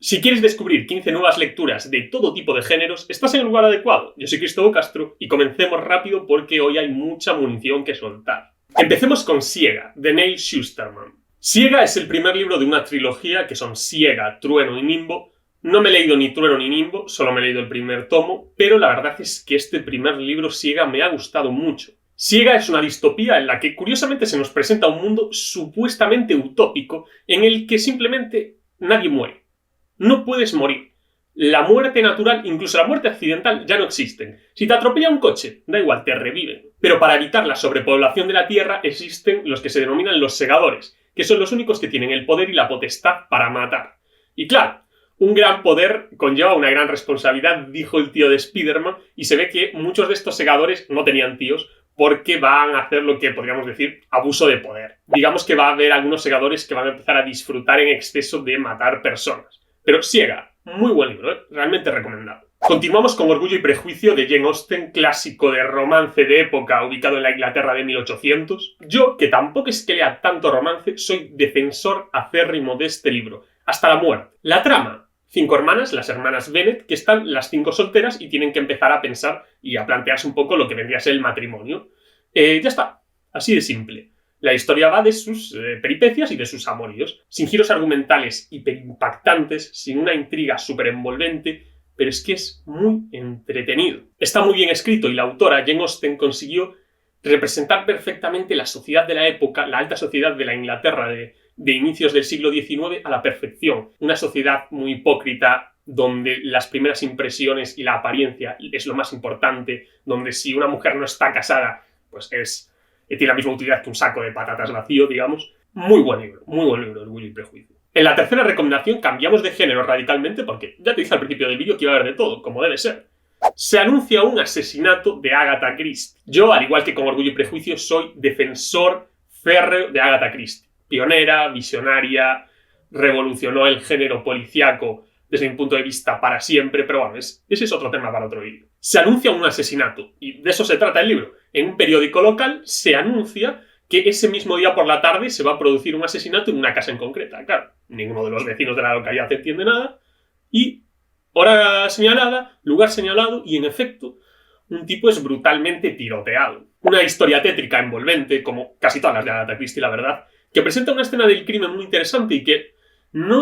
Si quieres descubrir 15 nuevas lecturas de todo tipo de géneros, estás en el lugar adecuado. Yo soy Cristóbal Castro y comencemos rápido porque hoy hay mucha munición que soltar. Empecemos con Siega, de Neal Shusterman. Siega es el primer libro de una trilogía que son Siega, Trueno y Nimbo. No me he leído ni Trueno ni Nimbo, solo me he leído el primer tomo, pero la verdad es que este primer libro, Siega, me ha gustado mucho. Siega es una distopía en la que curiosamente se nos presenta un mundo supuestamente utópico en el que simplemente nadie muere. No puedes morir. La muerte natural, incluso la muerte accidental, ya no existen. Si te atropella un coche, da igual, te reviven. Pero para evitar la sobrepoblación de la Tierra existen los que se denominan los segadores, que son los únicos que tienen el poder y la potestad para matar. Y claro, un gran poder conlleva una gran responsabilidad, dijo el tío de Spider-Man, y se ve que muchos de estos segadores no tenían tíos porque van a hacer lo que podríamos decir abuso de poder. Digamos que va a haber algunos segadores que van a empezar a disfrutar en exceso de matar personas. Pero Siega, muy buen libro, realmente recomendado. Continuamos con Orgullo y Prejuicio de Jane Austen, clásico de romance de época ubicado en la Inglaterra de 1800. Yo, que tampoco es que lea tanto romance, soy defensor acérrimo de este libro, hasta la muerte. La trama: 5 hermanas, las hermanas Bennet, que están las 5 solteras y tienen que empezar a pensar y a plantearse un poco lo que vendría a ser el matrimonio. Ya está, así de simple. La historia va de sus peripecias y de sus amoríos, sin giros argumentales hiperimpactantes, sin una intriga súper envolvente, pero es que es muy entretenido. Está muy bien escrito y la autora, Jane Austen, consiguió representar perfectamente la sociedad de la época, la alta sociedad de la Inglaterra de inicios del siglo XIX a la perfección. Una sociedad muy hipócrita, donde las primeras impresiones y la apariencia es lo más importante, donde si una mujer no está casada, pues tiene la misma utilidad que un saco de patatas vacío, digamos. Muy buen libro, Orgullo y Prejuicio. En la tercera recomendación cambiamos de género radicalmente porque ya te dije al principio del vídeo que iba a haber de todo, como debe ser. Se anuncia un asesinato de Agatha Christie. Yo, al igual que con Orgullo y Prejuicio, soy defensor férreo de Agatha Christie. Pionera, visionaria, revolucionó el género policíaco desde mi punto de vista para siempre, pero bueno, ese es otro tema para otro vídeo. Se anuncia un asesinato, y de eso se trata el libro. En un periódico local se anuncia que ese mismo día por la tarde se va a producir un asesinato en una casa en concreta. Claro, ninguno de los vecinos de la localidad entiende nada, y hora señalada, lugar señalado, y en efecto, un tipo es brutalmente tiroteado. Una historia tétrica envolvente, como casi todas las de Agatha Christie, la verdad, que presenta una escena del crimen muy interesante y que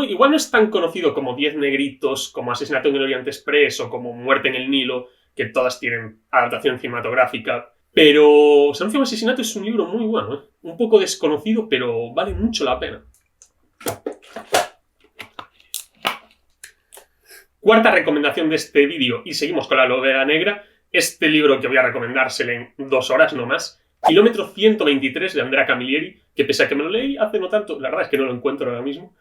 igual no es tan conocido como 10 negritos, como Asesinato en el Oriente Express o como Muerte en el Nilo, que todas tienen adaptación cinematográfica. Pero Se anuncia un asesinato es un libro muy bueno, un poco desconocido, pero vale mucho la pena. Cuarta recomendación de este vídeo, y seguimos con la novela negra, este libro que voy a recomendárselo en 2 horas no más, Kilómetro 123 de Andrea Camilleri, que pese a que me lo leí hace no tanto, la verdad es que no lo encuentro ahora mismo,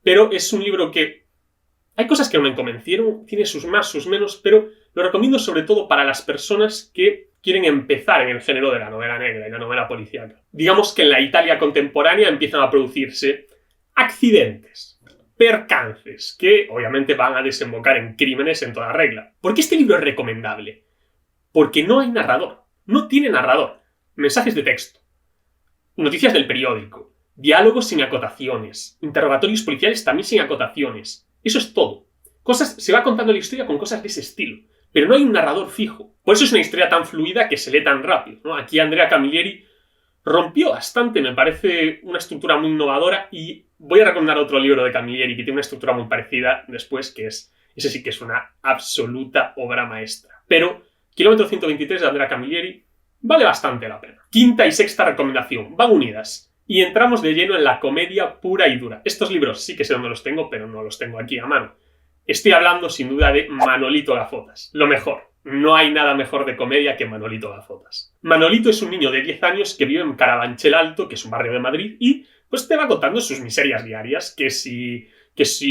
pero es un libro que hay cosas que no me convencieron, tiene sus más, sus menos, pero lo recomiendo sobre todo para las personas que quieren empezar en el género de la novela negra y la novela policíaca. Digamos que en la Italia contemporánea empiezan a producirse accidentes, percances, que obviamente van a desembocar en crímenes en toda regla. ¿Por qué este libro es recomendable? Porque no hay narrador, no tiene narrador. Mensajes de texto, noticias del periódico, diálogos sin acotaciones, interrogatorios policiales también sin acotaciones. Eso es todo. Se va contando la historia con cosas de ese estilo, pero no hay un narrador fijo. Por eso es una historia tan fluida que se lee tan rápido, ¿no? Aquí Andrea Camilleri rompió bastante, me parece una estructura muy innovadora, y voy a recomendar otro libro de Camilleri que tiene una estructura muy parecida después, ese sí que es una absoluta obra maestra. Pero Kilómetro 123 de Andrea Camilleri vale bastante la pena. Quinta y sexta recomendación van unidas. Y entramos de lleno en la comedia pura y dura. Estos libros sí que sé dónde los tengo, pero no los tengo aquí a mano. Estoy hablando sin duda de Manolito Gafotas. Lo mejor. No hay nada mejor de comedia que Manolito Gafotas. Manolito es un niño de 10 años que vive en Carabanchel Alto, que es un barrio de Madrid, y pues te va contando sus miserias diarias, que si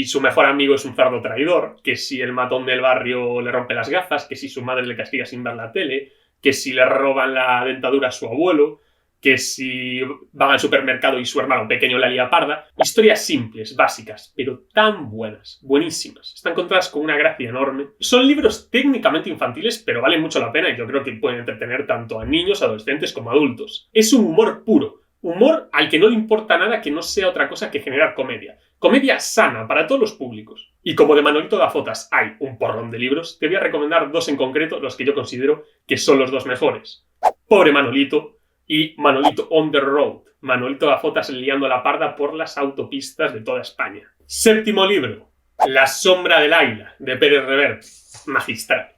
su mejor amigo es un cerdo traidor, que si el matón del barrio le rompe las gafas, que si su madre le castiga sin ver la tele, que si le roban la dentadura a su abuelo, que si van al supermercado y su hermano pequeño la lía parda. Historias simples, básicas, pero tan buenas, buenísimas. Están contadas con una gracia enorme. Son libros técnicamente infantiles, pero valen mucho la pena y yo creo que pueden entretener tanto a niños, adolescentes como adultos. Es un humor puro, Humor al que no le importa nada que no sea otra cosa que generar comedia. Comedia sana para todos los públicos. Y como de Manolito Gafotas hay un porrón de libros, te voy a recomendar 2 en concreto, los que yo considero que son los 2 mejores. Pobre Manolito y Manolito on the road. Manolito Gafotas liando la parda por las autopistas de toda España. 7º libro. La sombra del águila, de Pérez Reverte. Magistral.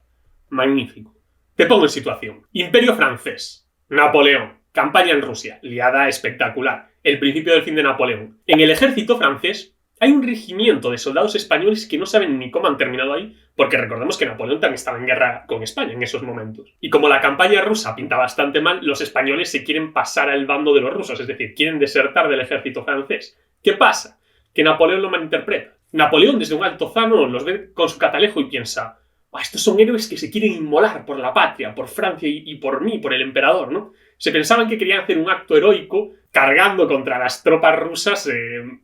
Magnífico. Te pongo en situación. Imperio francés. Napoleón. Campaña en Rusia, liada espectacular. El principio del fin de Napoleón. En el ejército francés hay un regimiento de soldados españoles que no saben ni cómo han terminado ahí, porque recordemos que Napoleón también estaba en guerra con España en esos momentos. Y como la campaña rusa pinta bastante mal, los españoles se quieren pasar al bando de los rusos, es decir, quieren desertar del ejército francés. ¿Qué pasa? Que Napoleón lo malinterpreta. Napoleón desde un altozano los ve con su catalejo y piensa: estos son héroes que se quieren inmolar por la patria, por Francia y por mí, por el emperador, ¿no? Se pensaban que querían hacer un acto heroico cargando contra las tropas rusas,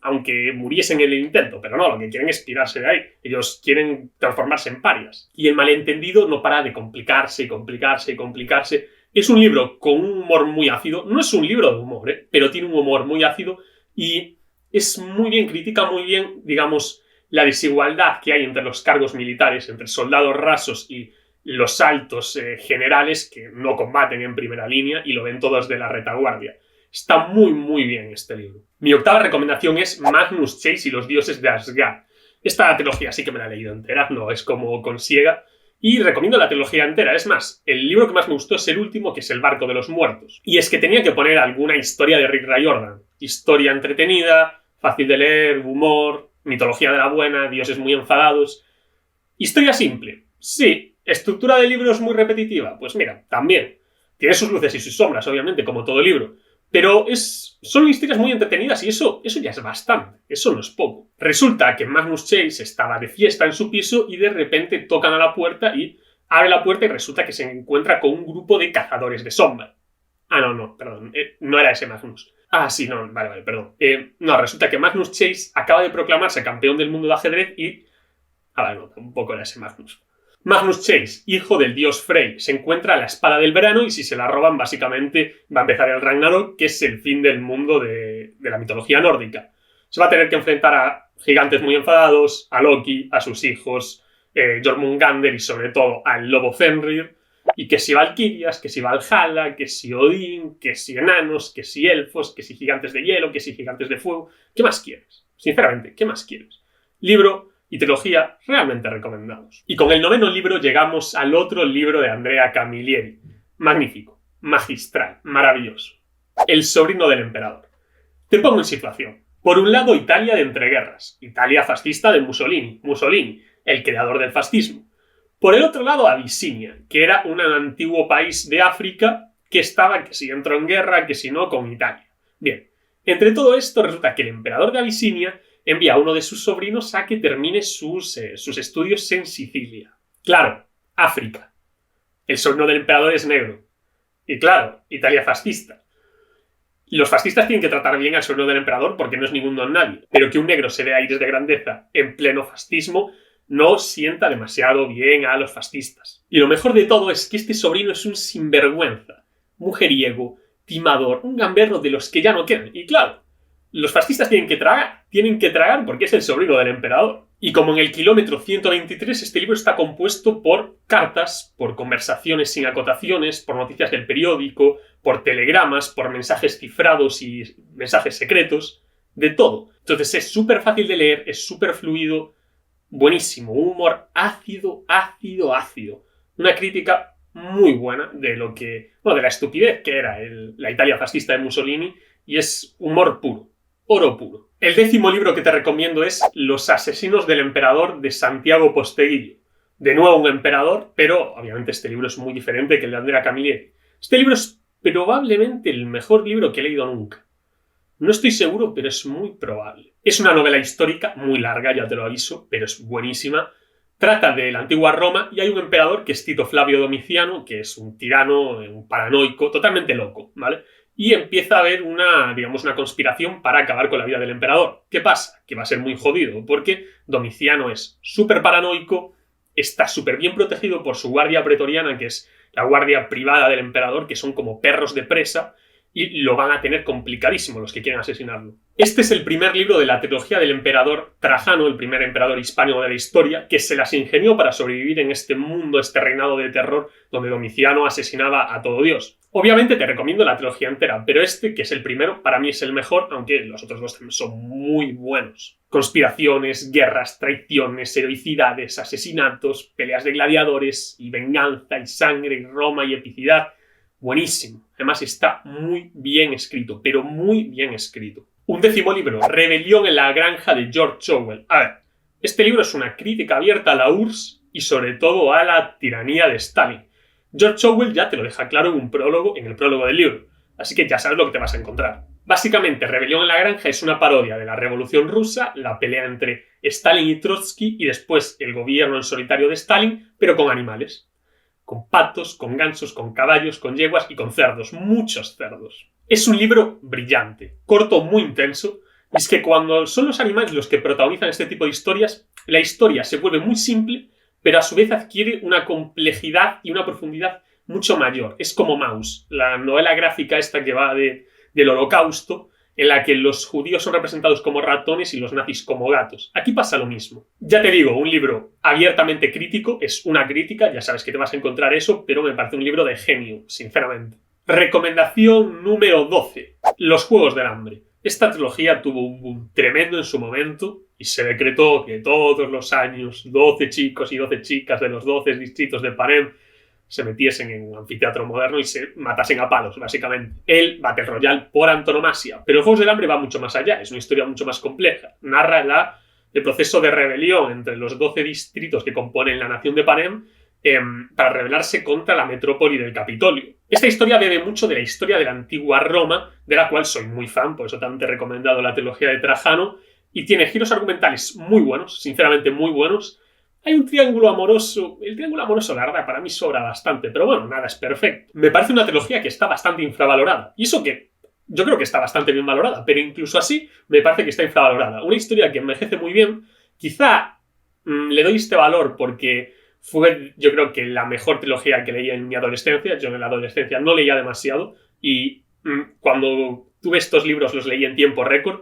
aunque muriesen en el intento, pero no, lo que quieren es pirarse de ahí. Ellos quieren transformarse en parias. Y el malentendido no para de complicarse y complicarse y complicarse. Es un libro con un humor muy ácido. No es un libro de humor, pero tiene un humor muy ácido y es muy bien, critica muy bien, digamos, la desigualdad que hay entre los cargos militares, entre soldados rasos y los altos generales que no combaten en primera línea y lo ven todos de la retaguardia. Está muy, muy bien este libro. Mi 8ª recomendación es Magnus Chase y los dioses de Asgard. Esta trilogía sí que me la he leído entera, no es como con Siega, y recomiendo la trilogía entera. Es más, el libro que más me gustó es el último, que es El barco de los muertos. Y es que tenía que poner alguna historia de Rick Riordan. Historia entretenida, fácil de leer, humor, mitología de la buena, dioses muy enfadados. Historia simple, sí. ¿Estructura de libros muy repetitiva? Pues mira, también. Tiene sus luces y sus sombras, obviamente, como todo libro. Pero son historias muy entretenidas y eso ya es bastante. Eso no es poco. Resulta que Magnus Chase estaba de fiesta en su piso y de repente tocan a la puerta y abre la puerta y resulta que se encuentra con un grupo de cazadores de sombra. No, perdón. No era ese Magnus. Sí, no, vale, perdón. No, resulta que Magnus Chase acaba de proclamarse campeón del mundo de ajedrez y... no, tampoco era ese Magnus. Magnus Chase, hijo del dios Frey, se encuentra la espada del verano y si se la roban, básicamente va a empezar el Ragnarok, que es el fin del mundo de la mitología nórdica. Se va a tener que enfrentar a gigantes muy enfadados, a Loki, a sus hijos, Jormungandr y sobre todo al lobo Fenrir, y que si Valquirias, que si Valhalla, que si Odín, que si enanos, que si elfos, que si gigantes de hielo, que si gigantes de fuego. ¿Qué más quieres? Sinceramente, ¿qué más quieres? Libro y trilogía realmente recomendados. Y con el 9º libro llegamos al otro libro de Andrea Camilleri. Magnífico, magistral, maravilloso. El sobrino del emperador. Te pongo en situación. Por un lado, Italia de entreguerras. Italia fascista de Mussolini. Mussolini, el creador del fascismo. Por el otro lado, Abisinia, que era un antiguo país de África que estaba, que si entró en guerra, que si no, con Italia. Bien, entre todo esto resulta que el emperador de Abisinia envía a uno de sus sobrinos a que termine sus estudios en Sicilia. Claro, África. El sobrino del emperador es negro. Y claro, Italia fascista. Los fascistas tienen que tratar bien al sobrino del emperador porque no es ningún don nadie. Pero que un negro se dé aires de grandeza en pleno fascismo no sienta demasiado bien a los fascistas. Y lo mejor de todo es que este sobrino es un sinvergüenza, mujeriego, timador, un gamberro de los que ya no quedan. Y claro, los fascistas tienen que tragar porque es el sobrino del emperador. Y como en el kilómetro 123, este libro está compuesto por cartas, por conversaciones sin acotaciones, por noticias del periódico, por telegramas, por mensajes cifrados y mensajes secretos, de todo. Entonces es súper fácil de leer, es súper fluido, buenísimo, un humor ácido. Una crítica muy buena de de la estupidez que era la Italia fascista de Mussolini, y es humor puro. Oro puro. El 10º libro que te recomiendo es Los asesinos del emperador de Santiago Posteguillo. De nuevo un emperador, pero obviamente este libro es muy diferente que el de Andrea Camilleri. Este libro es probablemente el mejor libro que he leído nunca. No estoy seguro, pero es muy probable. Es una novela histórica muy larga, ya te lo aviso, pero es buenísima. Trata de la antigua Roma y hay un emperador que es Tito Flavio Domiciano, que es un tirano, un paranoico, totalmente loco, ¿vale? Y empieza a haber una conspiración para acabar con la vida del emperador. ¿Qué pasa? Que va a ser muy jodido, porque Domiciano es súper paranoico, está súper bien protegido por su guardia pretoriana, que es la guardia privada del emperador, que son como perros de presa, y lo van a tener complicadísimo los que quieren asesinarlo. Este es el primer libro de la trilogía del emperador Trajano, el primer emperador hispánico de la historia, que se las ingenió para sobrevivir en este mundo, este reinado de terror, donde Domiciano asesinaba a todo Dios. Obviamente te recomiendo la trilogía entera, pero este, que es el primero, para mí es el mejor, aunque los otros dos son muy buenos. Conspiraciones, guerras, traiciones, heroicidades, asesinatos, peleas de gladiadores, y venganza, y sangre, y Roma, y epicidad. Buenísimo. Además está muy bien escrito, pero muy bien escrito. 11º libro, Rebelión en la granja de George Orwell. A ver, este libro es una crítica abierta a la URSS y sobre todo a la tiranía de Stalin. George Orwell ya te lo deja claro en el prólogo del libro, así que ya sabes lo que te vas a encontrar. Básicamente, Rebelión en la granja es una parodia de la Revolución Rusa, la pelea entre Stalin y Trotsky y después el gobierno en solitario de Stalin, pero con animales. Con patos, con gansos, con caballos, con yeguas y con cerdos, muchos cerdos. Es un libro brillante, corto, muy intenso, y es que cuando son los animales los que protagonizan este tipo de historias, la historia se vuelve muy simple, pero a su vez adquiere una complejidad y una profundidad mucho mayor. Es como Maus, la novela gráfica esta que va del Holocausto, en la que los judíos son representados como ratones y los nazis como gatos. Aquí pasa lo mismo. Ya te digo, un libro abiertamente crítico, es una crítica, ya sabes que te vas a encontrar eso, pero me parece un libro de genio, sinceramente. Recomendación número 12. Los Juegos del Hambre. Esta trilogía tuvo un boom tremendo en su momento y se decretó que todos los años 12 chicos y 12 chicas de los 12 distritos de Panem se metiesen en un anfiteatro moderno y se matasen a palos, básicamente. El Battle Royale por antonomasia. Pero el Juegos del Hambre va mucho más allá, es una historia mucho más compleja. Narra el proceso de rebelión entre los 12 distritos que componen la nación de Panem para rebelarse contra la metrópoli del Capitolio. Esta historia bebe mucho de la historia de la antigua Roma, de la cual soy muy fan, por eso también te he recomendado la trilogía de Trajano, y tiene giros argumentales muy buenos, sinceramente muy buenos. Hay un triángulo amoroso. El triángulo amoroso, la verdad, para mí sobra bastante, pero bueno, nada es perfecto. Me parece una trilogía que está bastante infravalorada. Y eso que yo creo que está bastante bien valorada, pero incluso así me parece que está infravalorada. Una historia que envejece muy bien. Quizá le doy este valor porque fue, yo creo que la mejor trilogía que leí en mi adolescencia. Yo en la adolescencia no leía demasiado y cuando tuve estos libros los leí en tiempo récord.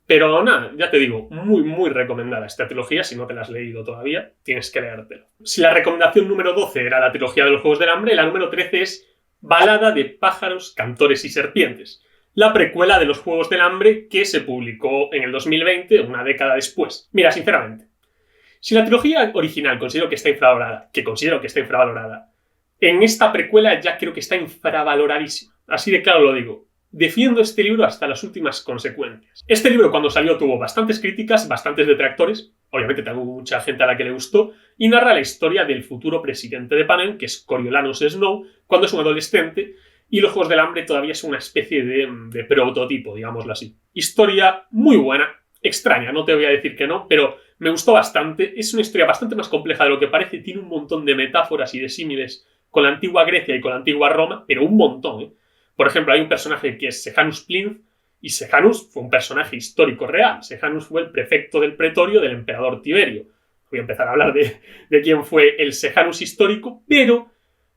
Pero nada, ya te digo, muy, muy recomendada esta trilogía. Si no te la has leído todavía, tienes que leértela. Si la recomendación número 12 era la trilogía de los Juegos del Hambre, la número 13 es Balada de pájaros, cantores y serpientes, la precuela de los Juegos del Hambre que se publicó en el 2020, una década después. Mira, sinceramente, si la trilogía original considero que está infravalorada, en esta precuela ya creo que está infravaloradísima. Así de claro lo digo. Defiendo este libro hasta las últimas consecuencias. Este libro cuando salió tuvo bastantes críticas, bastantes detractores, obviamente tengo mucha gente a la que le gustó, y narra la historia del futuro presidente de Panem, que es Coriolanus Snow, cuando es un adolescente, y los Juegos del Hambre todavía es una especie de prototipo, digámoslo así. Historia muy buena, extraña, no te voy a decir que no, pero me gustó bastante. Es una historia bastante más compleja de lo que parece, tiene un montón de metáforas y de símiles con la antigua Grecia y con la antigua Roma, pero un montón, ¿eh? Por ejemplo, hay un personaje que es Sejanus Plinth, y Sejanus fue un personaje histórico real. Sejanus fue el prefecto del pretorio del emperador Tiberio. Voy a empezar a hablar de quién fue el Sejanus histórico, pero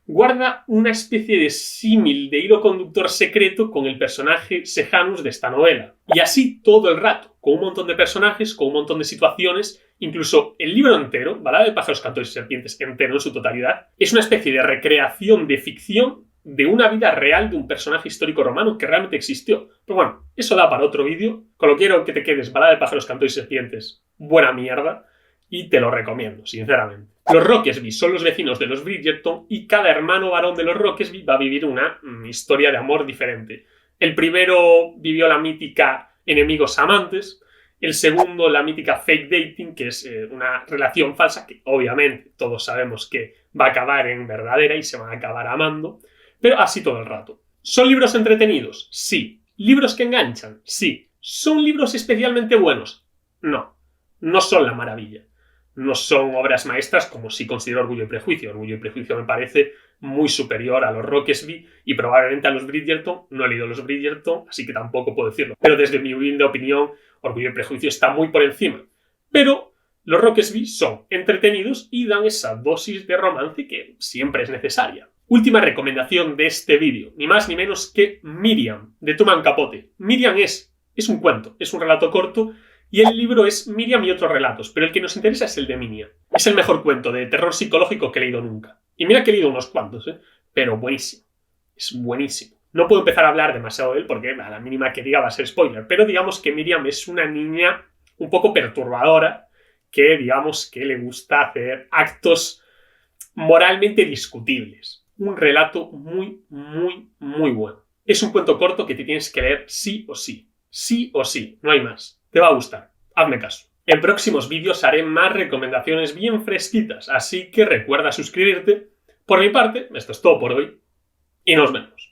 guarda una especie de símil, de hilo conductor secreto con el personaje Sejanus de esta novela. Y así todo el rato, con un montón de personajes, con un montón de situaciones. Incluso el libro entero, Balada de pájaros, cantores y serpientes, entero en su totalidad, es una especie de recreación de ficción de una vida real de un personaje histórico romano que realmente existió. Pero bueno, eso da para otro vídeo. Con lo quiero que te quedes, Balada de pájaros, cantores y serpientes, buena mierda, y te lo recomiendo, sinceramente. Los Roquesby son los vecinos de los Bridgerton y cada hermano varón de los Roquesby va a vivir una historia de amor diferente. El primero vivió la mítica enemigos amantes, el segundo la mítica fake dating, que es una relación falsa que obviamente todos sabemos que va a acabar en verdadera y se van a acabar amando. Pero así todo el rato. ¿Son libros entretenidos? Sí. ¿Libros que enganchan? Sí. ¿Son libros especialmente buenos? No. No son la maravilla. No son obras maestras como sí considero Orgullo y Prejuicio. Orgullo y Prejuicio me parece muy superior a los Roquesby y probablemente a los Bridgerton. No he leído los Bridgerton, así que tampoco puedo decirlo. Pero desde mi humilde opinión, Orgullo y Prejuicio está muy por encima. Pero los Roquesby son entretenidos y dan esa dosis de romance que siempre es necesaria. Última recomendación de este vídeo, ni más ni menos que Miriam, de Truman Capote. Miriam es un cuento, es un relato corto, y el libro es Miriam y otros relatos, pero el que nos interesa es el de Miriam. Es el mejor cuento de terror psicológico que he leído nunca. Y mira que he leído unos cuantos, pero buenísimo. Es buenísimo. No puedo empezar a hablar demasiado de él porque a la mínima que diga va a ser spoiler, pero digamos que Miriam es una niña un poco perturbadora que digamos que le gusta hacer actos moralmente discutibles. Un relato muy, muy, muy bueno. Es un cuento corto que te tienes que leer sí o sí. Sí o sí, no hay más. Te va a gustar. Hazme caso. En próximos vídeos haré más recomendaciones bien fresquitas, así que recuerda suscribirte. Por mi parte, esto es todo por hoy y nos vemos.